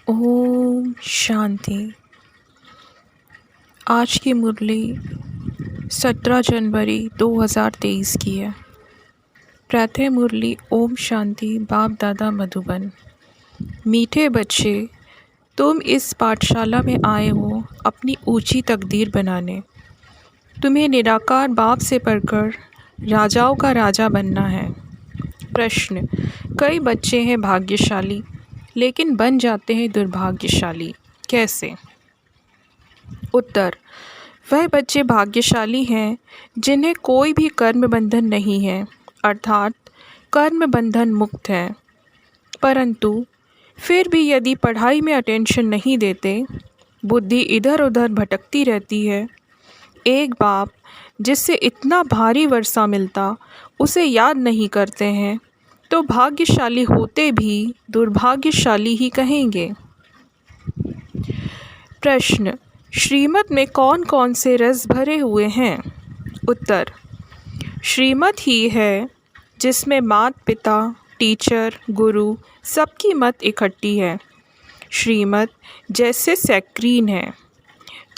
ओम शांति। आज की मुरली 17 जनवरी 2023 की है। प्रातः मुरली ओम शांति बाप दादा मधुबन। मीठे बच्चे, तुम इस पाठशाला में आए हो अपनी ऊंची तकदीर बनाने। तुम्हें निराकार बाप से पढ़कर राजाओं का राजा बनना है। प्रश्न: कई बच्चे हैं भाग्यशाली, लेकिन बन जाते हैं दुर्भाग्यशाली, कैसे? उत्तर: वह बच्चे भाग्यशाली हैं जिन्हें कोई भी कर्म बंधन नहीं है, अर्थात कर्म बंधन मुक्त है। परंतु फिर भी यदि पढ़ाई में अटेंशन नहीं देते, बुद्धि इधर उधर भटकती रहती है, एक बाप जिससे इतना भारी वर्षा मिलता उसे याद नहीं करते हैं, तो भाग्यशाली होते भी दुर्भाग्यशाली ही कहेंगे। प्रश्न: श्रीमत में कौन कौन से रस भरे हुए हैं? उत्तर: श्रीमत ही है जिसमें माता पिता, टीचर, गुरु सबकी मत इकट्ठी है। श्रीमत जैसे सैक्रीन है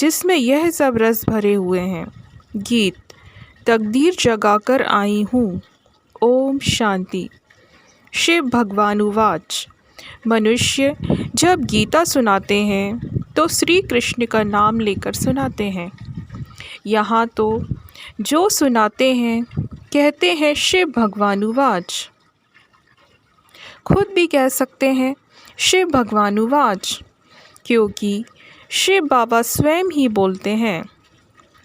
जिसमें यह सब रस भरे हुए हैं। गीत: तकदीर जगाकर आई हूँ। ओम शांति। शिव भगवानुवाच: मनुष्य जब गीता सुनाते हैं तो श्री कृष्ण का नाम लेकर सुनाते हैं। यहाँ तो जो सुनाते हैं कहते हैं शिव भगवानुवाच। खुद भी कह सकते हैं शिव भगवानुवाच, क्योंकि शिव बाबा स्वयं ही बोलते हैं।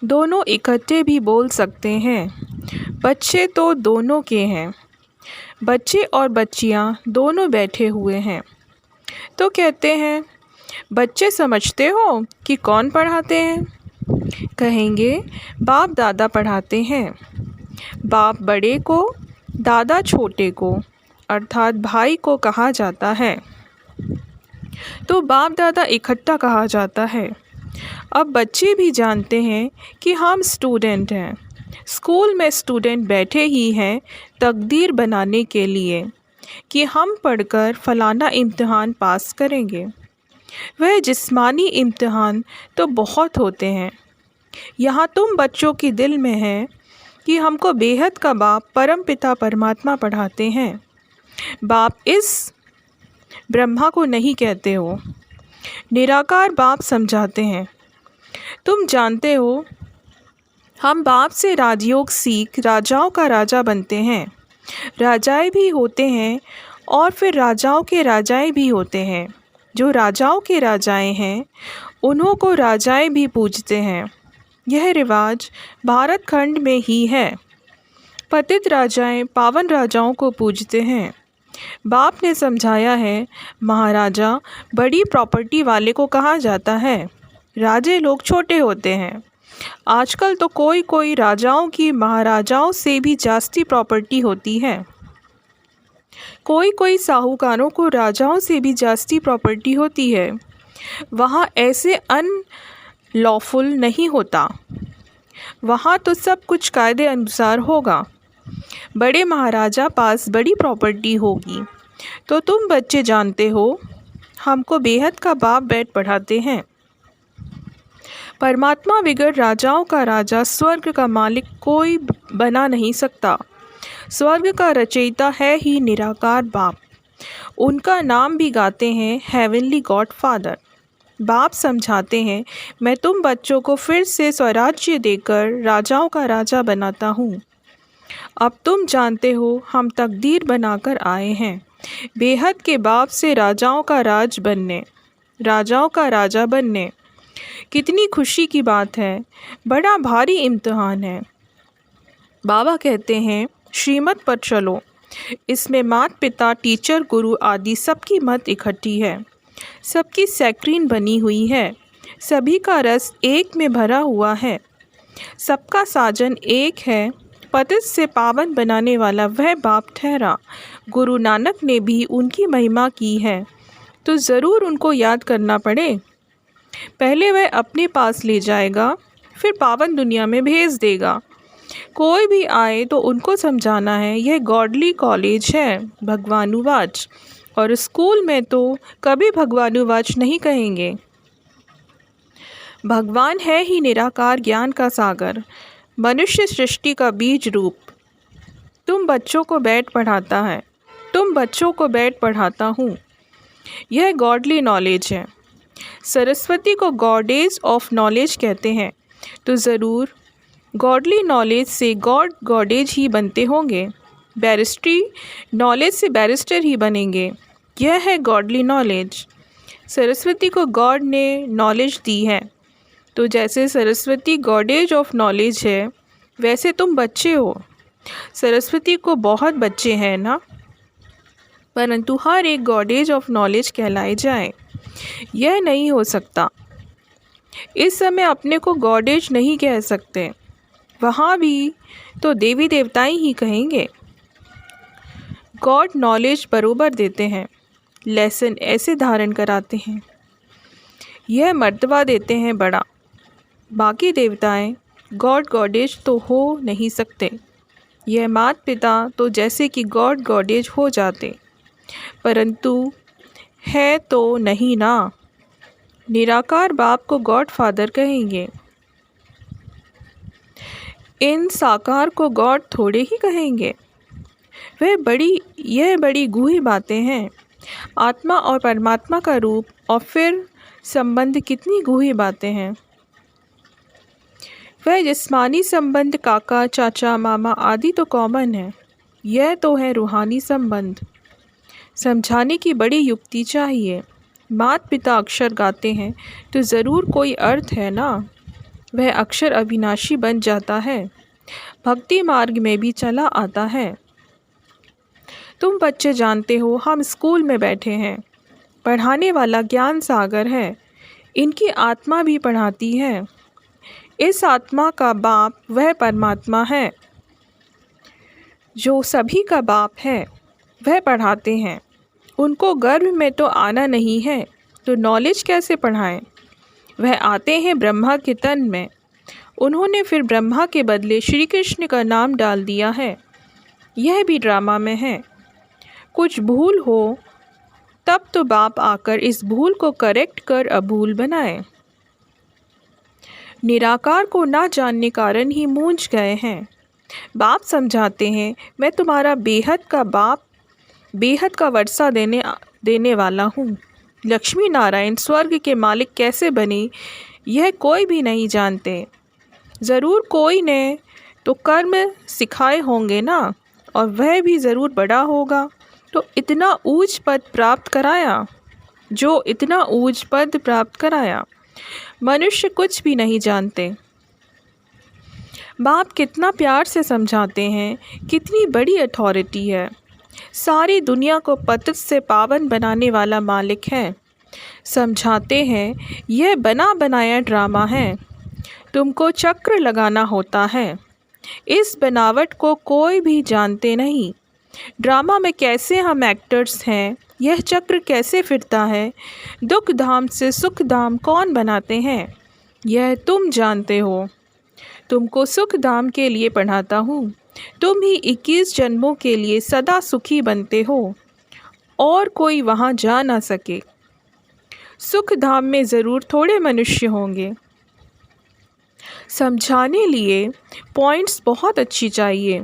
दोनों इकट्ठे भी बोल सकते हैं। बच्चे तो दोनों के हैं, बच्चे और बच्चियां दोनों बैठे हुए हैं। तो कहते हैं, बच्चे समझते हो कि कौन पढ़ाते हैं? कहेंगे बाप दादा पढ़ाते हैं। बाप बड़े को, दादा छोटे को, अर्थात भाई को कहा जाता है, तो बाप दादा इकट्ठा कहा जाता है। अब बच्चे भी जानते हैं कि हम स्टूडेंट हैं। स्कूल में स्टूडेंट बैठे ही हैं तकदीर बनाने के लिए कि हम पढ़कर फलाना इम्तिहान पास करेंगे। वह जिस्मानी इम्तिहान तो बहुत होते हैं। यहाँ तुम बच्चों के दिल में है कि हमको बेहद का बाप परम पिता परमात्मा पढ़ाते हैं। बाप इस ब्रह्मा को नहीं कहते हो, निराकार बाप समझाते हैं। तुम जानते हो हम बाप से राजयोग सीख राजाओं का राजा बनते हैं। राजाएं भी होते हैं और फिर राजाओं के राजाएं भी होते हैं। जो राजाओं के राजाएं हैं उन्हों को राजाएं भी पूजते हैं। यह रिवाज भारत खंड में ही है। पतित राजाएं पावन राजाओं को पूजते हैं। बाप ने समझाया है, महाराजा बड़ी प्रॉपर्टी वाले को कहा जाता है, राजे लोग छोटे होते हैं। आजकल तो कोई कोई राजाओं की महाराजाओं से भी जास्ती प्रॉपर्टी होती है। कोई कोई साहूकारों को राजाओं से भी जास्ती प्रॉपर्टी होती है। वहाँ ऐसे अनलॉफुल नहीं होता। वहाँ तो सब कुछ कायदे अनुसार होगा। बड़े महाराजा पास बड़ी प्रॉपर्टी होगी। तो तुम बच्चे जानते हो हमको बेहद का बाप बैठ पढ़ाते हैं। परमात्मा बिगड़ राजाओं का राजा, स्वर्ग का मालिक कोई बना नहीं सकता। स्वर्ग का रचयिता है ही निराकार बाप। उनका नाम भी गाते हैं हेवनली गॉड फादर। बाप समझाते हैं, मैं तुम बच्चों को फिर से स्वराज्य देकर राजाओं का राजा बनाता हूँ। अब तुम जानते हो हम तकदीर बनाकर आए हैं बेहद के बाप से राजाओं का राज बनने, राजाओं का राजा बनने। कितनी खुशी की बात है। बड़ा भारी इम्तिहान है। बाबा कहते हैं श्रीमत पर चलो। इसमें माता पिता, टीचर, गुरु आदि सबकी मत इकट्ठी है। सबकी सैक्रीन बनी हुई है। सभी का रस एक में भरा हुआ है। सबका साजन एक है। पतित से पावन बनाने वाला वह बाप ठहरा। गुरु नानक ने भी उनकी महिमा की है, तो ज़रूर उनको याद करना पड़े। पहले वह अपने पास ले जाएगा, फिर पावन दुनिया में भेज देगा। कोई भी आए तो उनको समझाना है यह गॉडली कॉलेज है। भगवानुवाच: और स्कूल में तो कभी भगवानुवाच नहीं कहेंगे। भगवान है ही निराकार ज्ञान का सागर, मनुष्य सृष्टि का बीज रूप। तुम बच्चों को बैठ पढ़ाता हूँ। यह गॉडली नॉलेज है। सरस्वती को गॉडेज ऑफ नॉलेज कहते हैं, तो ज़रूर गॉडली नॉलेज से गॉडेज ही बनते होंगे। बैरिस्ट्री नॉलेज से बैरिस्टर ही बनेंगे। यह है गॉडली नॉलेज। सरस्वती को गॉड ने नॉलेज दी है, तो जैसे सरस्वती गॉडेज ऑफ नॉलेज है, वैसे तुम बच्चे हो। सरस्वती को बहुत बच्चे हैं ना, परंतु हर एक गॉडेज ऑफ नॉलेज कहलाए जाए, यह नहीं हो सकता। इस समय अपने को गॉडेज नहीं कह सकते, वहाँ भी तो देवी देवताएं ही कहेंगे। गॉड नॉलेज बरोबर देते हैं, लेसन ऐसे धारण कराते हैं, यह मर्तबा देते हैं बड़ा। बाकी देवताएं गॉड गॉडेज तो हो नहीं सकते। यह माता पिता तो जैसे कि गॉड गॉडेज हो जाते, परंतु है तो नहीं ना। निराकार बाप को गॉड फादर कहेंगे, इन साकार को गॉड थोड़े ही कहेंगे। यह बड़ी गूढ़ी बातें हैं। आत्मा और परमात्मा का रूप और फिर संबंध कितनी गूढ़ी बातें हैं। वह जिस्मानी संबंध काका चाचा मामा आदि तो कॉमन है, यह तो है रूहानी संबंध। समझाने की बड़ी युक्ति चाहिए। माता पिता अक्षर गाते हैं तो ज़रूर कोई अर्थ है ना, वह अक्षर अविनाशी बन जाता है, भक्ति मार्ग में भी चला आता है। तुम बच्चे जानते हो हम स्कूल में बैठे हैं, पढ़ाने वाला ज्ञान सागर है, इनकी आत्मा भी पढ़ाती है। इस आत्मा का बाप वह परमात्मा है, जो सभी का बाप है, वह पढ़ाते हैं। उनको गर्भ में तो आना नहीं है, तो नॉलेज कैसे पढ़ाएं? वह आते हैं ब्रह्मा के तन में। उन्होंने फिर ब्रह्मा के बदले श्री कृष्ण का नाम डाल दिया है। यह भी ड्रामा में है। कुछ भूल हो तब तो बाप आकर इस भूल को करेक्ट कर अभूल बनाए। निराकार को ना जानने कारण ही मूंझ गए हैं। बाप समझाते हैं, मैं तुम्हारा बेहद का वर्षा देने वाला हूँ। लक्ष्मी नारायण स्वर्ग के मालिक कैसे बने, यह कोई भी नहीं जानते। ज़रूर कोई ने तो कर्म सिखाए होंगे ना, और वह भी ज़रूर बड़ा होगा, तो इतना ऊंच पद प्राप्त कराया। मनुष्य कुछ भी नहीं जानते। बाप कितना प्यार से समझाते हैं, कितनी बड़ी अथॉरिटी है। सारी दुनिया को पतित से पावन बनाने वाला मालिक है। समझाते हैं, यह बना बनाया ड्रामा है, तुमको चक्र लगाना होता है। इस बनावट को कोई भी जानते नहीं। ड्रामा में कैसे हम एक्टर्स हैं, यह चक्र कैसे फिरता है, दुख धाम से सुख धाम कौन बनाते हैं, यह तुम जानते हो। तुमको सुख धाम के लिए पढ़ाता हूँ। तुम ही 21 जन्मों के लिए सदा सुखी बनते हो, और कोई वहाँ जा ना सके। सुख धाम में ज़रूर थोड़े मनुष्य होंगे। समझाने लिए पॉइंट्स बहुत अच्छी चाहिए।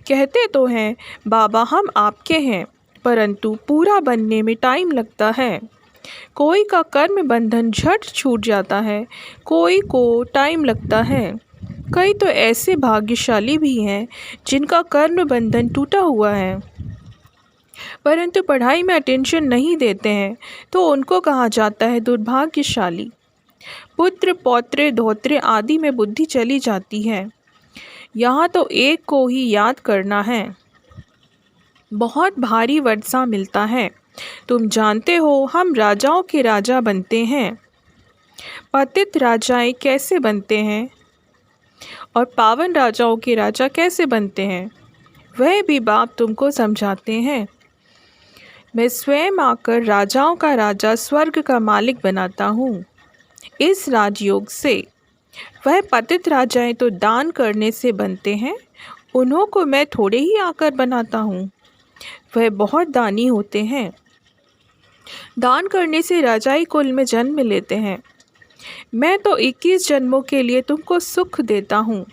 कहते तो हैं बाबा हम आपके हैं, परंतु पूरा बनने में टाइम लगता है। कोई का कर्म बंधन झट छूट जाता है, कोई को टाइम लगता है। कई तो ऐसे भाग्यशाली भी हैं जिनका कर्म बंधन टूटा हुआ है, परंतु पढ़ाई में अटेंशन नहीं देते हैं, तो उनको कहा जाता है दुर्भाग्यशाली। पुत्र पौत्र धोत्र आदि में बुद्धि चली जाती है। यहाँ तो एक को ही याद करना है। बहुत भारी वर्षा मिलता है। तुम जानते हो हम राजाओं के राजा बनते हैं। पतित राजाएं कैसे बनते हैं और पावन राजाओं के राजा कैसे बनते हैं, वह भी बाप तुमको समझाते हैं। मैं स्वयं आकर राजाओं का राजा स्वर्ग का मालिक बनाता हूँ। इस राजयोग से वह पतित राजाएं तो दान करने से बनते हैं, उन्हों को मैं थोड़े ही आकर बनाता हूँ। वह बहुत दानी होते हैं। दान करने से राजाई कुल में जन्म लेते हैं। मैं तो 21 जन्मों के लिए तुमको सुख देता हूँ।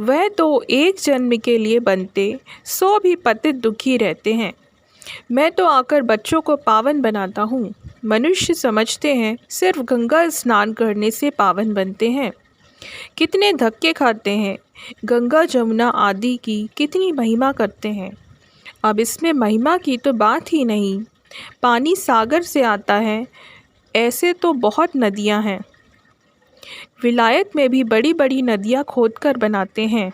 वह तो एक जन्म के लिए बनते 100 भी पतित दुखी रहते हैं। मैं तो आकर बच्चों को पावन बनाता हूँ। मनुष्य समझते हैं सिर्फ गंगा स्नान करने से पावन बनते हैं। कितने धक्के खाते हैं, गंगा जमुना आदि की कितनी महिमा करते हैं। अब इसमें महिमा की तो बात ही नहीं। पानी सागर से आता है, ऐसे तो बहुत नदियाँ हैं। विलायत में भी बड़ी बड़ी नदियाँ खोदकर बनाते हैं।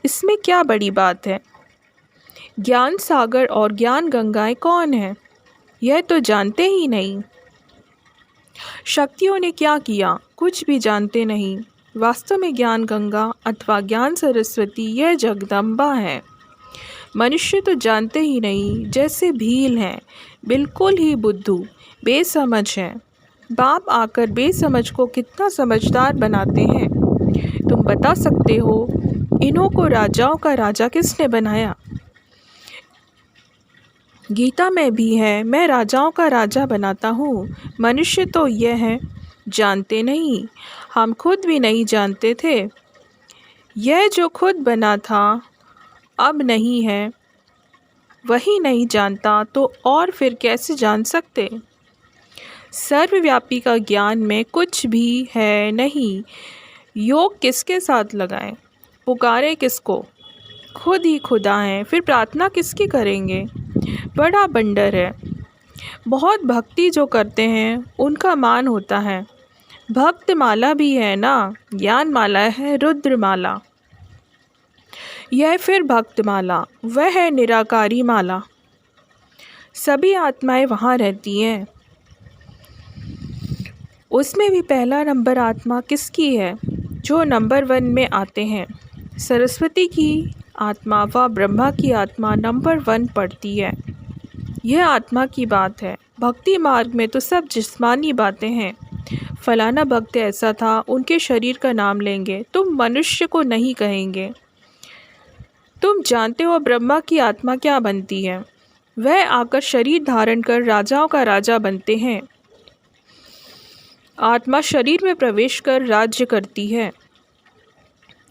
इसमें क्या बड़ी बात है। ज्ञान सागर और ज्ञान गंगाएं कौन है, यह तो जानते ही नहीं। शक्तियों ने क्या किया, कुछ भी जानते नहीं। वास्तव में ज्ञान गंगा अथवा ज्ञान सरस्वती यह जगदम्बा है। मनुष्य तो जानते ही नहीं, जैसे भील हैं, बिल्कुल ही बुद्धू, बेसमझ हैं। बाप आकर बेसमझ को कितना समझदार बनाते हैं। तुम बता सकते हो इन्हों को राजाओं का राजा किसने बनाया। गीता में भी है, मैं राजाओं का राजा बनाता हूँ। मनुष्य तो यह है जानते नहीं। हम खुद भी नहीं जानते थे। यह जो खुद बना था अब नहीं है, वही नहीं जानता तो और फिर कैसे जान सकते। सर्वव्यापी का ज्ञान में कुछ भी है नहीं। योग किसके साथ लगाएं, पुकारे किसको। खुद ही खुदा हैं, फिर प्रार्थना किसकी करेंगे। बड़ा बंडर है। बहुत भक्ति जो करते हैं उनका मान होता है। भक्त माला भी है ना, ज्ञान माला है रुद्र माला। यह फिर भक्त माला, वह है निराकारी माला। सभी आत्माएं वहाँ रहती हैं। उसमें भी पहला नंबर आत्मा किसकी है, जो नंबर 1 में आते हैं। सरस्वती की आत्मा व ब्रह्मा की आत्मा नंबर 1 पड़ती है। यह आत्मा की बात है। भक्ति मार्ग में तो सब जिस्मानी बातें हैं। फलाना भक्त ऐसा था, उनके शरीर का नाम लेंगे, तुम मनुष्य को नहीं कहेंगे। तुम जानते हो ब्रह्मा की आत्मा क्या बनती है। वह आकर शरीर धारण कर राजाओं का राजा बनते हैं। आत्मा शरीर में प्रवेश कर राज्य करती है।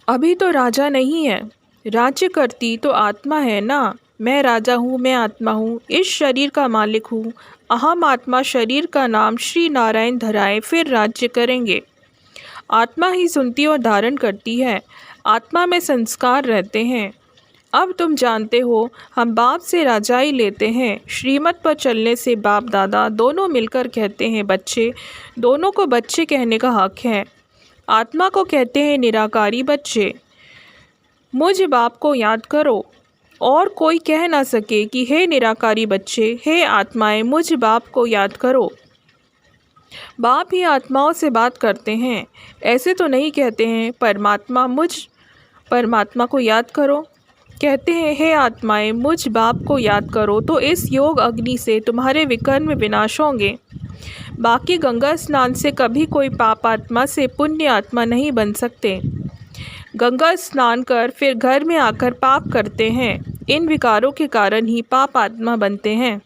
अभी तो राजा नहीं है, राज्य करती तो आत्मा है ना। मैं राजा हूँ, मैं आत्मा हूँ, इस शरीर का मालिक हूँ। अहम आत्मा शरीर का नाम श्री नारायण धराए, फिर राज्य करेंगे। आत्मा ही सुनती और धारण करती है। आत्मा में संस्कार रहते हैं। अब तुम जानते हो हम बाप से राजाई लेते हैं। श्रीमत पर चलने से बाप दादा दोनों मिलकर कहते हैं बच्चे। दोनों को बच्चे कहने का हक है। आत्मा को कहते हैं निराकारी बच्चे। मुझ बाप को याद करो, और कोई कह ना सके कि हे निराकारी बच्चे, हे आत्माएं मुझ बाप को याद करो। बाप ही आत्माओं से बात करते हैं। ऐसे तो नहीं कहते हैं परमात्मा को याद करो। कहते हैं हे आत्माएं मुझ बाप को याद करो, तो इस योग अग्नि से तुम्हारे विकर्म विनाश होंगे। बाकी गंगा स्नान से कभी कोई पाप आत्मा से पुण्य आत्मा नहीं बन सकते। गंगा स्नान कर फिर घर में आकर पाप करते हैं। इन विकारों के कारण ही पाप आत्मा बनते हैं।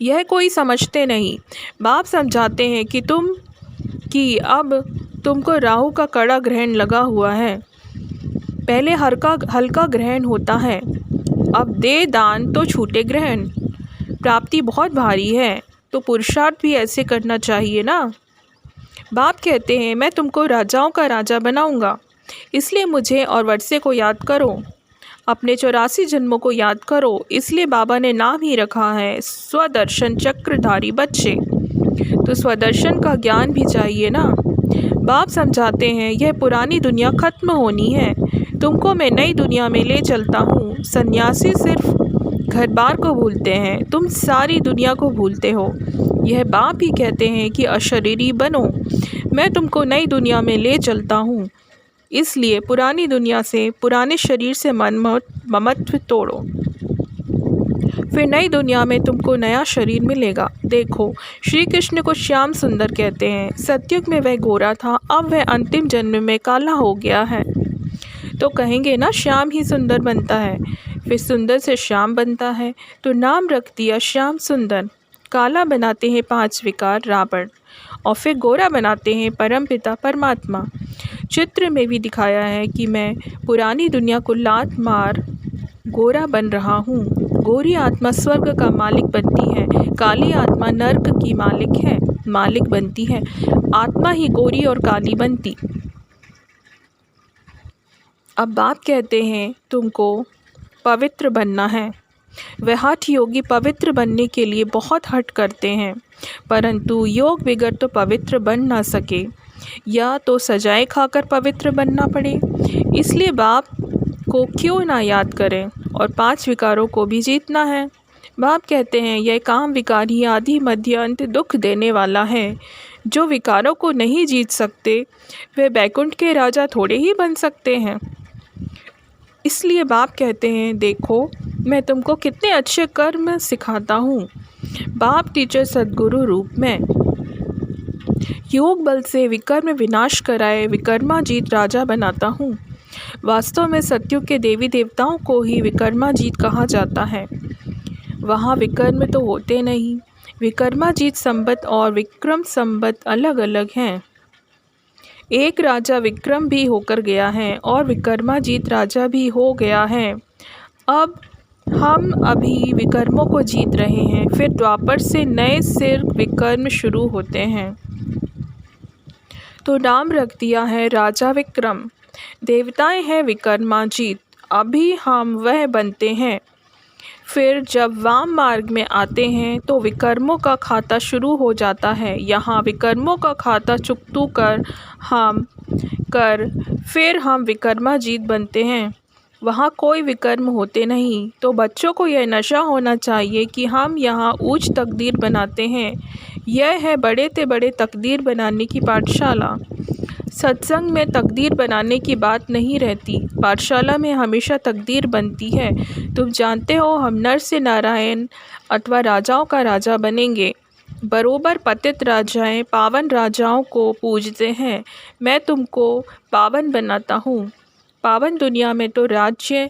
यह कोई समझते नहीं। बाप समझाते हैं कि अब तुमको राहु का कड़ा ग्रहण लगा हुआ है। पहले हल्का ग्रहण होता है, अब दे दान तो छूटे ग्रहण। प्राप्ति बहुत भारी है, तो पुरुषार्थ भी ऐसे करना चाहिए ना। बाप कहते हैं मैं तुमको राजाओं का राजा बनाऊंगा, इसलिए मुझे और वर्षे को याद करो। अपने 84 जन्मों को याद करो, इसलिए बाबा ने नाम ही रखा है स्वदर्शन चक्रधारी बच्चे। तो स्वदर्शन का ज्ञान भी चाहिए ना। बाप समझाते हैं यह पुरानी दुनिया खत्म होनी है, तुमको मैं नई दुनिया में ले चलता हूँ। सन्यासी सिर्फ घर बार को भूलते हैं, तुम सारी दुनिया को भूलते हो। यह बाप ही कहते हैं कि अशरीरी बनो, मैं तुमको नई दुनिया में ले चलता हूँ। इसलिए पुरानी दुनिया से, पुराने शरीर से ममत्व तोड़ो, फिर नई दुनिया में तुमको नया शरीर मिलेगा। देखो श्री कृष्ण को श्याम सुंदर कहते हैं। सतयुग में वह गोरा था, अब वह अंतिम जन्म में काला हो गया है। तो कहेंगे ना श्याम ही सुंदर बनता है। फिर सुंदर से श्याम बनता है तो नाम रख दिया श्याम सुंदर। काला बनाते हैं 5 विकार रावण और फिर गोरा बनाते हैं परमपिता परमात्मा। चित्र में भी दिखाया है कि मैं पुरानी दुनिया को लात मार गोरा बन रहा हूँ। गोरी आत्मा स्वर्ग का मालिक बनती है, काली आत्मा नर्क की मालिक बनती है। आत्मा ही गोरी और काली बनती। अब बाप कहते हैं तुमको पवित्र बनना है। वह हठ योगी पवित्र बनने के लिए बहुत हठ करते हैं, परंतु योग बिगड़ तो पवित्र बन ना सके, या तो सजाएं खाकर पवित्र बनना पड़े। इसलिए बाप को क्यों ना याद करें और 5 विकारों को भी जीतना है। बाप कहते हैं यह काम विकार ही आदि मध्य अंत दुख देने वाला है। जो विकारों को नहीं जीत सकते वे बैकुंठ के राजा थोड़े ही बन सकते हैं। इसलिए बाप कहते हैं देखो मैं तुमको कितने अच्छे कर्म सिखाता हूँ। बाप टीचर सद्गुरु रूप में योग बल से विकर्म विनाश कराए विकर्माजीत राजा बनाता हूँ। वास्तव में सत्युग के देवी देवताओं को ही विकर्माजीत कहा जाता है। वहाँ विकर्म तो होते नहीं। विकर्माजीत संबत और विक्रम संबत अलग अलग हैं। एक राजा विक्रम भी होकर गया है और विकर्माजीत राजा भी हो गया है। अब हम अभी विकर्मों को जीत रहे हैं, फिर द्वापर से नए सिर विकर्म शुरू होते हैं। तो नाम रख दिया है राजा विक्रम। देवताएं हैं विकर्माजीत। अभी हम वह बनते हैं। फिर जब वाम मार्ग में आते हैं तो विकर्मों का खाता शुरू हो जाता है। यहाँ विकर्मों का खाता चुकतू फिर हम विकर्माजीत बनते हैं। वहाँ कोई विकर्म होते नहीं। तो बच्चों को यह नशा होना चाहिए कि हम यहाँ ऊंच तकदीर बनाते हैं। यह है बड़े से बड़े तकदीर बनाने की पाठशाला। सत्संग में तकदीर बनाने की बात नहीं रहती, पाठशाला में हमेशा तकदीर बनती है। तुम जानते हो हम नर से नारायण अथवा राजाओं का राजा बनेंगे। बरोबर पतित राजाएं पावन राजाओं को पूजते हैं। मैं तुमको पावन बनाता हूँ। पावन दुनिया में तो राज्य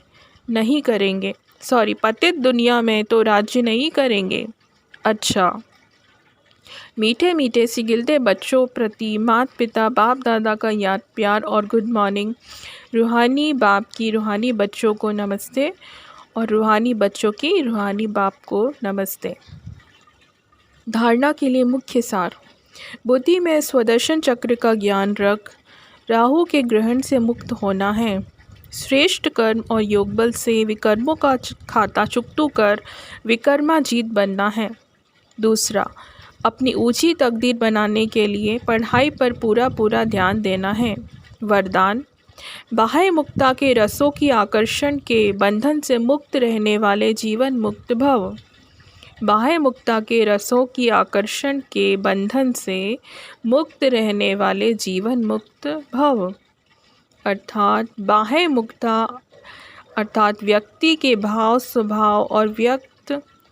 नहीं करेंगे, पतित दुनिया में तो राज्य नहीं करेंगे। अच्छा, मीठे मीठे सिगिलते बच्चों प्रति माता पिता बाप दादा का याद प्यार और गुड मॉर्निंग। रूहानी बाप की रूहानी बच्चों को नमस्ते और रूहानी बच्चों की रूहानी बाप को नमस्ते। धारणा के लिए मुख्य सार। बुद्धि में स्वदर्शन चक्र का ज्ञान रख राहु के ग्रहण से मुक्त होना है। श्रेष्ठ कर्म और योग बल से विकर्मों का खाता चुकतू कर विकर्माजीत बनना है। दूसरा, अपनी ऊंची तकदीर बनाने के लिए पढ़ाई पर पूरा ध्यान देना है। वरदान, बाह्य मुक्ता के रसों की आकर्षण के बंधन से मुक्त रहने वाले जीवन मुक्त भव। बाह्य मुक्ता के रसों की आकर्षण के बंधन से मुक्त रहने वाले जीवन मुक्त भव। अर्थात बाह्य मुक्ता अर्थात व्यक्ति के भाव स्वभाव और व्यक्त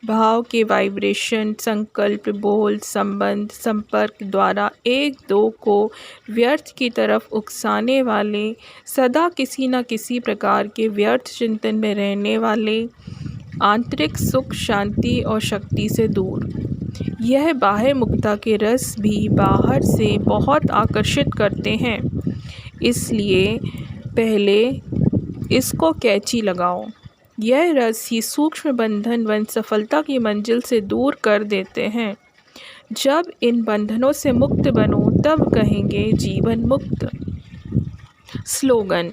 भाव के वाइब्रेशन संकल्प बोल संबंध संपर्क द्वारा एक दो को व्यर्थ की तरफ उकसाने वाले, सदा किसी न किसी प्रकार के व्यर्थ चिंतन में रहने वाले, आंतरिक सुख शांति और शक्ति से दूर। यह बाह्य मुक्ता के रस भी बाहर से बहुत आकर्षित करते हैं। इसलिए पहले इसको कैची लगाओ। यह रस ही सूक्ष्म बंधन व सफलता की मंजिल से दूर कर देते हैं। जब इन बंधनों से मुक्त बनो तब कहेंगे जीवन मुक्त। स्लोगन,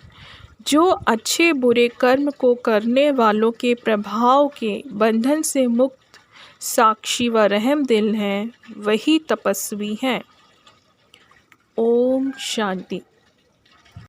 जो अच्छे बुरे कर्म को करने वालों के प्रभाव के बंधन से मुक्त साक्षी व रहम दिल हैं, वही तपस्वी हैं। ओम शांति।